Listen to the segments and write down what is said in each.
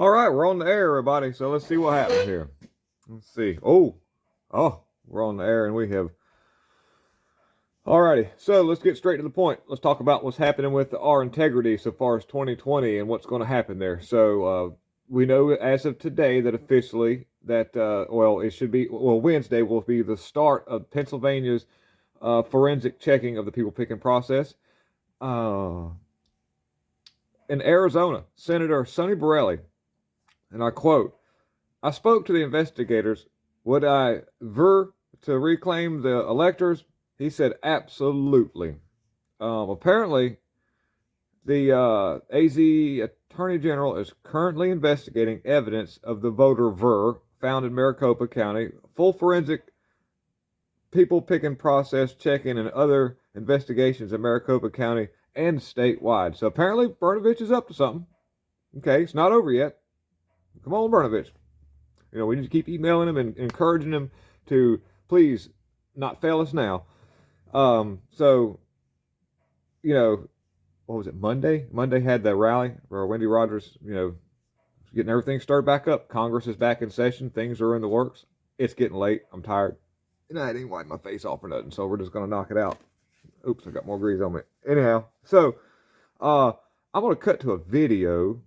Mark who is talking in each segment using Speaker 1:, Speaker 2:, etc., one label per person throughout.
Speaker 1: All right, we're on the air, everybody. So let's see what happens here. Let's see. Oh, we're on the air, and we have. Alrighty, so let's get straight to the point. Let's talk about what's happening with our integrity so far as 2020 and what's going to happen there. So we know as of today that officially that it should be Wednesday will be the start of Pennsylvania's forensic checking of the people picking process. In Arizona, Senator Sonny Borelli, and I quote, I spoke to the investigators. Would I ver to reclaim the electors? He said, absolutely. Apparently, the AZ Attorney General is currently investigating evidence of the voter ver found in Maricopa County, full forensic people picking process checking, and other investigations in Maricopa County and statewide. So apparently, Brnovich is up to something. Okay, it's not over yet. Come on, Brnovich. We need to keep emailing him and encouraging him to please not fail us now. So, what was it, Monday? Monday had the rally where Wendy Rogers, getting everything started back up. Congress is back in session. Things are in the works. It's getting late. I'm tired. And I didn't wipe my face off or nothing, so we're just going to knock it out. Oops, I got more grease on me. Anyhow, so I'm going to cut to a video.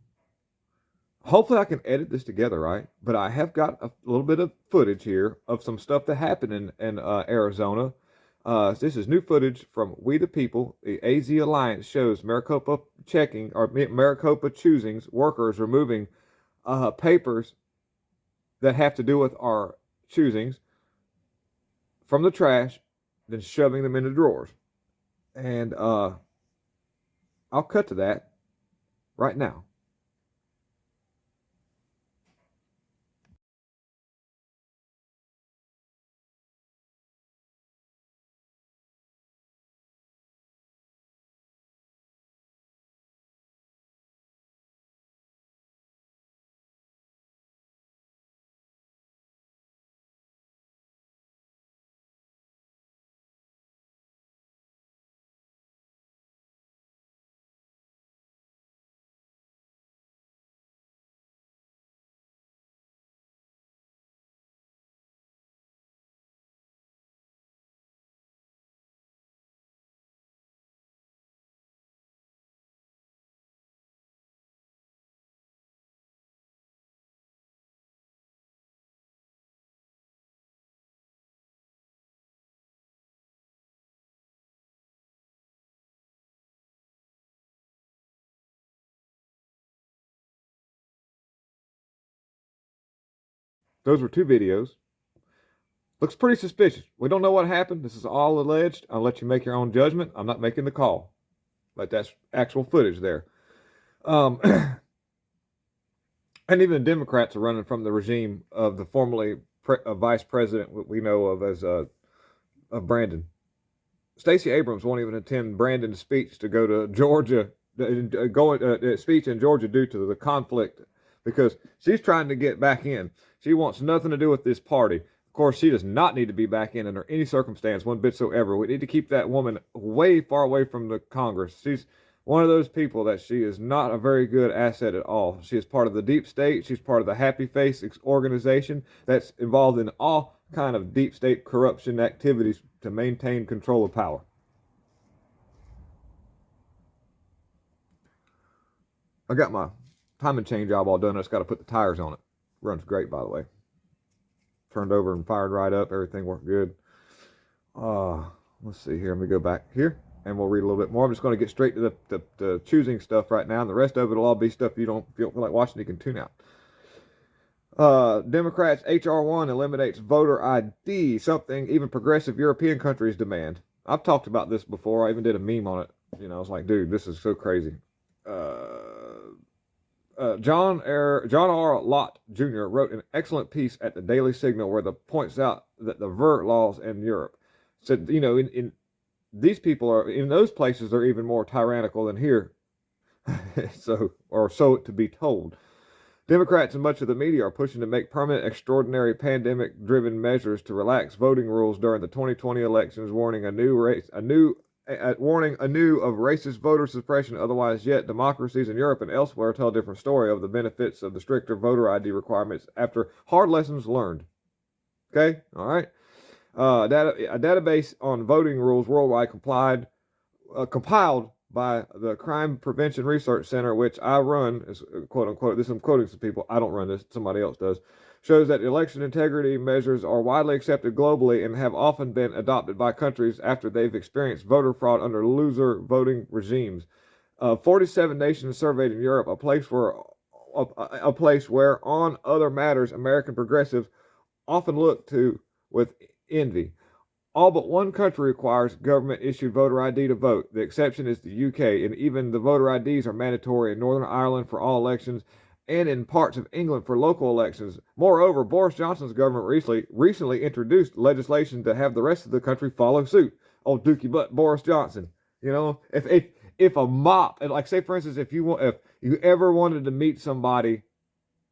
Speaker 1: Hopefully I can edit this together, right? But I have got a little bit of footage here of some stuff that happened in Arizona. This is new footage from We the People. The AZ Alliance shows Maricopa choosings, workers removing papers that have to do with our choosings from the trash, then shoving them into drawers. And I'll cut to that right now. Those were two videos. Looks pretty suspicious. We don't know what happened. This is all alleged. I'll let you make your own judgment. I'm not making the call. But that's actual footage there. And even the Democrats are running from the regime of the formerly vice president we know of as of Brandon. Stacey Abrams won't even attend Brandon's speech to go to Georgia, speech in Georgia due to the conflict, because she's trying to get back in. She wants nothing to do with this party. Of course, she does not need to be back in under any circumstance, one bit so ever. We need to keep that woman way far away from the Congress. She's one of those people that she is not a very good asset at all. She is part of the deep state. She's part of the Happy Face organization that's involved in all kind of deep state corruption activities to maintain control of power. I got my timing chain job all done. I just got to put the tires on it. Runs great, by the way. Turned over and fired right up. Everything worked good. Let's see here. Let me go back here and we'll read a little bit more. I'm just going to get straight to the choosing stuff right now. And the rest of it will all be stuff you don't feel like watching. You can tune out. Democrats HR1 eliminates voter ID, something even progressive European countries demand. I've talked about this before. I even did a meme on it. I was like, dude, this is so crazy. John R. Lott Jr. wrote an excellent piece at the Daily Signal where the points out that the VER laws in Europe said, in these people are in those places they're even more tyrannical than here. So to be told. Democrats and much of the media are pushing to make permanent, extraordinary pandemic-driven measures to relax voting rules during the 2020 elections, warning a new warning anew of racist voter suppression. Otherwise, yet democracies in Europe and elsewhere tell a different story of the benefits of the stricter voter ID requirements after hard lessons learned. Okay, all right. A database on voting rules worldwide compiled by the Crime Prevention Research Center, which I run, is quote unquote. This I'm quoting some people. I don't run this. Somebody else does. Shows that election integrity measures are widely accepted globally and have often been adopted by countries after they've experienced voter fraud under loser voting regimes. 47 nations surveyed in Europe, a place where on other matters American progressives often look to with envy. All but one country requires government-issued voter ID to vote. The exception is the UK, and even the voter IDs are mandatory in Northern Ireland for all elections and in parts of England for local elections. Moreover, Boris Johnson's government recently introduced legislation to have the rest of the country follow suit. Old Dookie Butt Boris Johnson. You know, if a mop, like say for instance, if you ever wanted to meet somebody,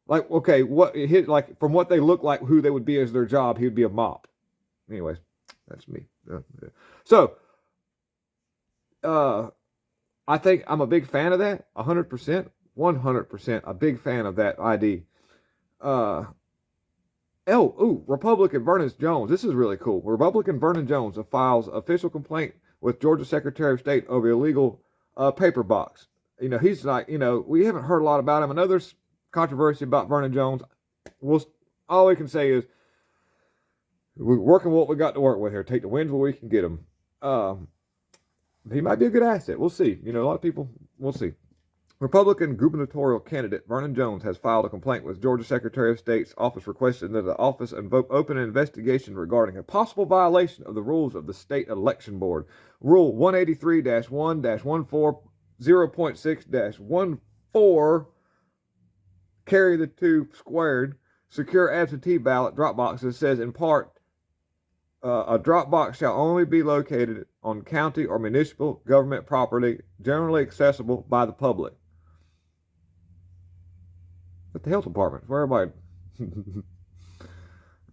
Speaker 1: like okay, like from what they look like, who they would be as their job, he would be a mop. Anyways, that's me. So, I think I'm a big fan of that. 100%. 100% a big fan of that ID. Republican Vernon Jones. This is really cool. Republican Vernon Jones files official complaint with Georgia Secretary of State over illegal paper box. You know, he's like, you know, we haven't heard a lot about him. I know there's controversy about Vernon Jones. All we can say is we're working what we got to work with here. Take the wins where we can get them. He might be a good asset. We'll see. You know, a lot of people, we'll see. Republican gubernatorial candidate Vernon Jones has filed a complaint with Georgia Secretary of State's office requesting that the office open an investigation regarding a possible violation of the rules of the state election board. Rule 183-1-140.6-14 carry the two squared secure absentee ballot drop boxes says in part a drop box shall only be located on county or municipal government property generally accessible by the public. At the health department, where everybody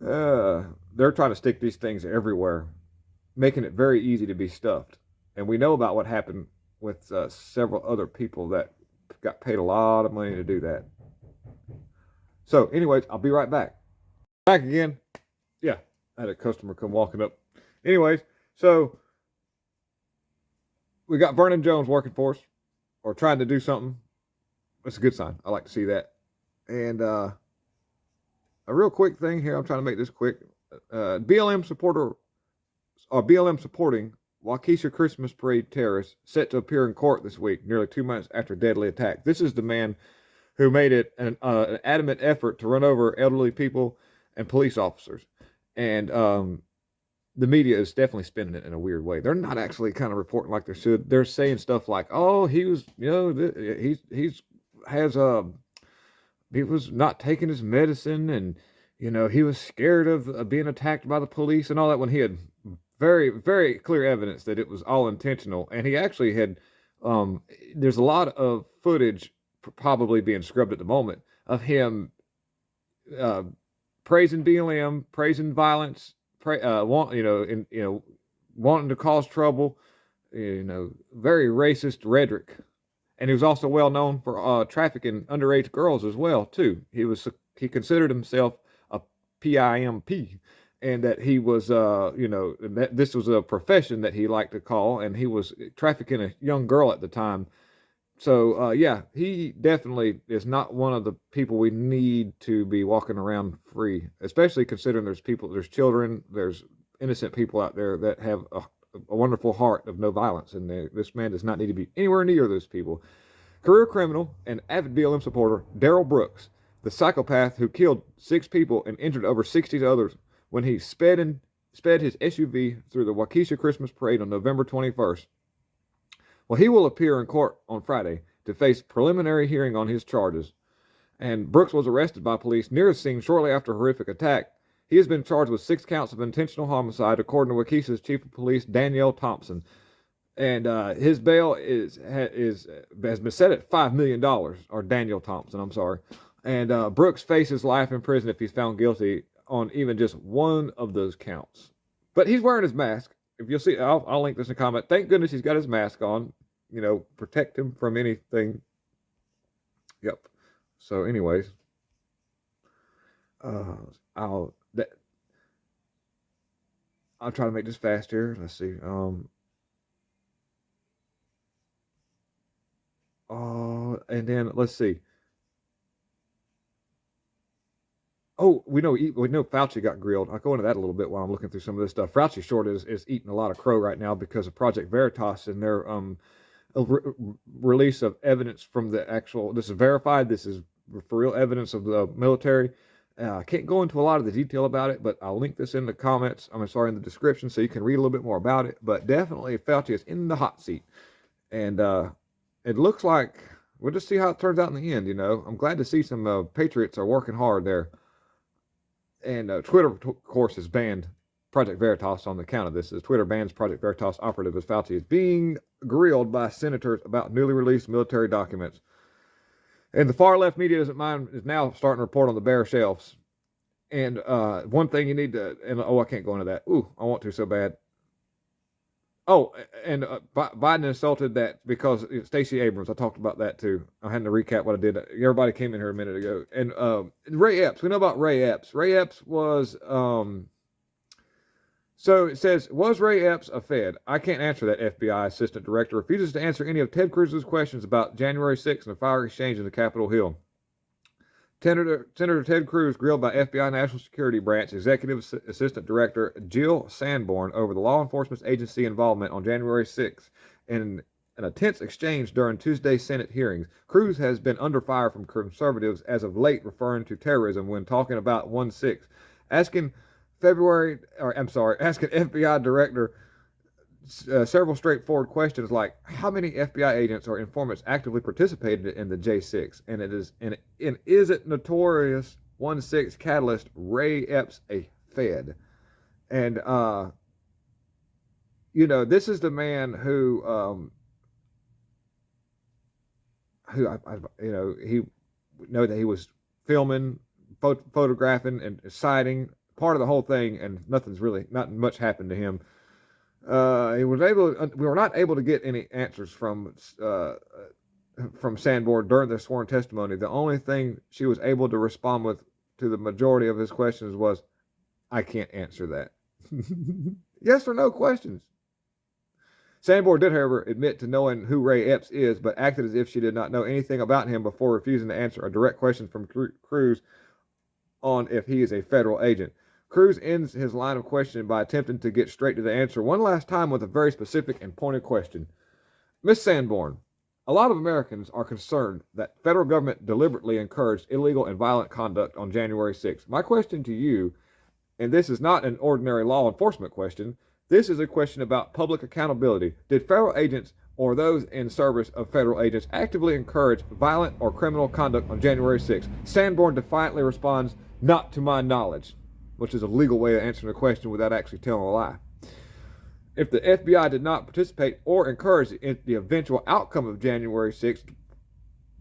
Speaker 1: they're trying to stick these things everywhere, making it very easy to be stuffed. And we know about what happened with several other people that got paid a lot of money to do that. So, anyways, I'll be right back. Back again. Yeah, I had a customer come walking up. Anyways, so we got Vernon Jones working for us, or trying to do something. That's a good sign. I like to see that. And a real quick thing here. I'm trying to make this quick. BLM supporting Waukesha Christmas parade terrorists set to appear in court this week, nearly 2 months after deadly attack. This is the man who made it an adamant effort to run over elderly people and police officers. And the media is definitely spinning it in a weird way. They're not actually kind of reporting like they should. They're saying stuff like, "Oh, he was, you know, he was not taking his medicine, and you know, he was scared of being attacked by the police and all that." When he had very, very clear evidence that it was all intentional, and he actually had. There's a lot of footage probably being scrubbed at the moment of him praising BLM, praising violence, wanting to cause trouble, you know, very racist rhetoric. And he was also well known for trafficking underage girls as well too. He considered himself a PIMP, and that he was that this was a profession that he liked to call, and he was trafficking a young girl at the time. So, he definitely is not one of the people we need to be walking around free, especially considering there's children, there's innocent people out there that have a wonderful heart of no violence, and this man does not need to be anywhere near those people. Career criminal and avid BLM supporter Darrell Brooks, the psychopath who killed 6 people and injured over 60 others when he sped his SUV through the Waukesha Christmas parade on November 21st. Well, he will appear in court on Friday to face preliminary hearing on his charges. And Brooks was arrested by police near the scene shortly after a horrific attack. He has been charged with 6 counts of intentional homicide, according to Waukesha's chief of police, Danielle Thompson. And his bail has been set at $5 million, or Daniel Thompson, I'm sorry. And Brooks faces life in prison if he's found guilty on even just one of those counts. But he's wearing his mask, if you'll see, I'll link this in the comment. Thank goodness he's got his mask on. Protect him from anything. Yep. So, anyways, I'll try to make this fast here. Let's see. And then let's see. Oh, we know Fauci got grilled. I'll go into that a little bit while I'm looking through some of this stuff. Fauci short is eating a lot of crow right now because of Project Veritas and their release of evidence from the actual. This is verified. This is for real evidence of the military. I can't go into a lot of the detail about it, but I'll link this in the comments. In the description, so you can read a little bit more about it. But definitely, Fauci is in the hot seat, and it looks like we'll just see how it turns out in the end. I'm glad to see some patriots are working hard there. And Twitter, of course, has banned Project Veritas on the account of this. As Twitter bans Project Veritas operative as Fauci is being grilled by senators about newly released military documents. And the far left media is now starting to report on the bare shelves. And one thing you need to, I can't go into that. I want to so bad. Oh, and Biden insulted that because Stacey Abrams. I talked about that too. I had to recap what I did. Everybody came in here a minute ago. And Ray Epps. We know about Ray Epps. Ray Epps was. So it says, was Ray Epps a Fed? I can't answer that. FBI assistant director refuses to answer any of Ted Cruz's questions about January 6th and the fire exchange in the Capitol Hill. Senator Ted Cruz grilled by FBI National Security Branch Executive Assistant Director Jill Sanborn over the law enforcement agency involvement on January 6th in a tense exchange during Tuesday's Senate hearings. Cruz has been under fire from conservatives as of late, referring to terrorism when talking about 1/6, asking FBI Director several straightforward questions like how many FBI agents or informants actively participated in the J6, and is it notorious 1/6 catalyst Ray Epps a Fed? And this is the man who he know that he was filming, photographing, and citing part of the whole thing, and not much happened to him. We were not able to get any answers from Sanborn during their sworn testimony. The only thing she was able to respond with to the majority of his questions was, I can't answer that. Yes or no questions. Sanborn did, however, admit to knowing who Ray Epps is, but acted as if she did not know anything about him before refusing to answer a direct question from Cruz on if he is a federal agent. Cruz ends his line of questioning by attempting to get straight to the answer one last time with a very specific and pointed question. Ms. Sanborn, a lot of Americans are concerned that federal government deliberately encouraged illegal and violent conduct on January 6th. My question to you, and this is not an ordinary law enforcement question, this is a question about public accountability. Did federal agents or those in service of federal agents actively encourage violent or criminal conduct on January 6th? Sanborn defiantly responds, not to my knowledge, which is a legal way of answering a question without actually telling a lie. If the FBI did not participate or encourage the eventual outcome of January 6th,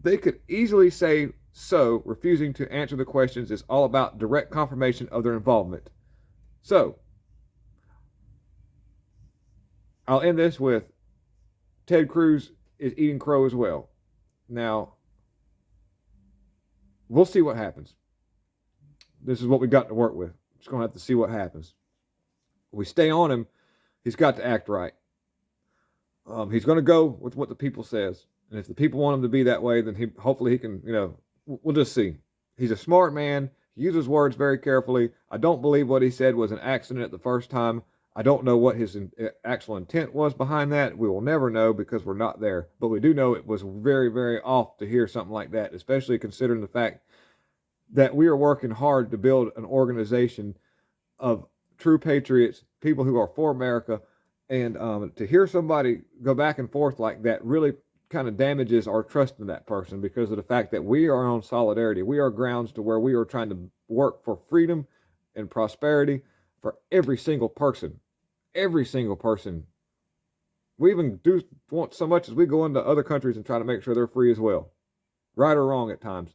Speaker 1: they could easily say so. Refusing to answer the questions is all about direct confirmation of their involvement. So, I'll end this with Ted Cruz is eating crow as well. Now, we'll see what happens. This is what we got to work with. Just going to have to see what happens. We stay on him. He's got to act right. He's going to go with what the people says. And if the people want him to be that way, then hopefully he can, we'll just see. He's a smart man. He uses words very carefully. I don't believe what he said was an accident at the first time. I don't know what his actual intent was behind that. We will never know because we're not there. But we do know it was very, very off to hear something like that, especially considering the fact that we are working hard to build an organization of true patriots, people who are for America, and to hear somebody go back and forth like that really kind of damages our trust in that person because of the fact that we are on solidarity. We are grounds to where we are trying to work for freedom and prosperity for every single person. Every single person. We even do want so much as we go into other countries and try to make sure they're free as well. Right or wrong at times.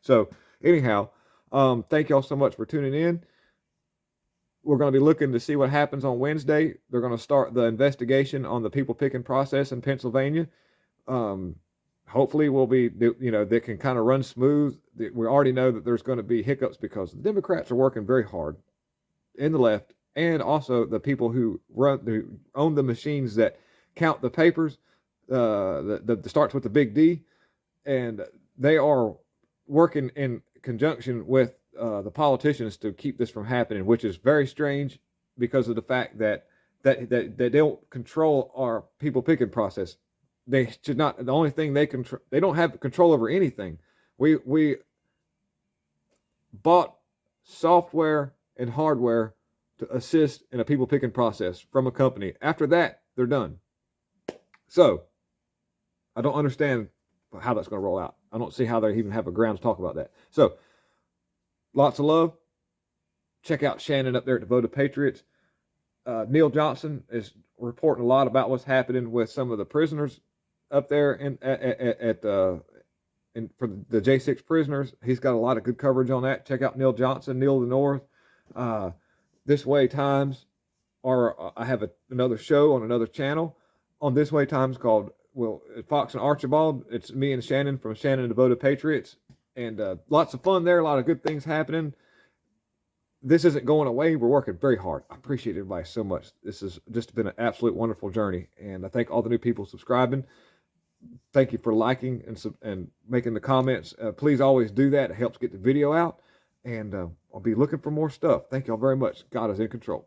Speaker 1: So, anyhow, thank y'all so much for tuning in. We're going to be looking to see what happens on Wednesday. They're going to start the investigation on the people picking process in Pennsylvania. Hopefully we'll be, that can kind of run smooth. We already know that there's going to be hiccups because the Democrats are working very hard in the left, and also the people who own the machines that count the papers, that starts with the big D, and they are working in conjunction with the politicians to keep this from happening, which is very strange because of the fact that they don't control our people picking process. They should not. The only thing they control, they don't have control over anything. We bought software and hardware to assist in a people picking process from a company. After that, they're done. So I don't understand how that's going to roll out. I don't see how they even have a ground to talk about that. So lots of love. Check out Shannon up there at Devoted Patriots. Neil Johnson is reporting a lot about what's happening with some of the prisoners up there for the J6 prisoners. He's got a lot of good coverage on that. Check out Neil Johnson, Neil the North. This Way Times, or I have another show on another channel on This Way Times called Fox and Archibald. It's me and Shannon from Shannon Devoted Patriots, and lots of fun there. A lot of good things happening. This isn't going away. We're working very hard. I appreciate everybody so much. This has just been an absolute wonderful journey, and I thank all the new people subscribing. Thank you for liking and making the comments. Please always do that. It helps get the video out, and I'll be looking for more stuff. Thank y'all very much. God is in control.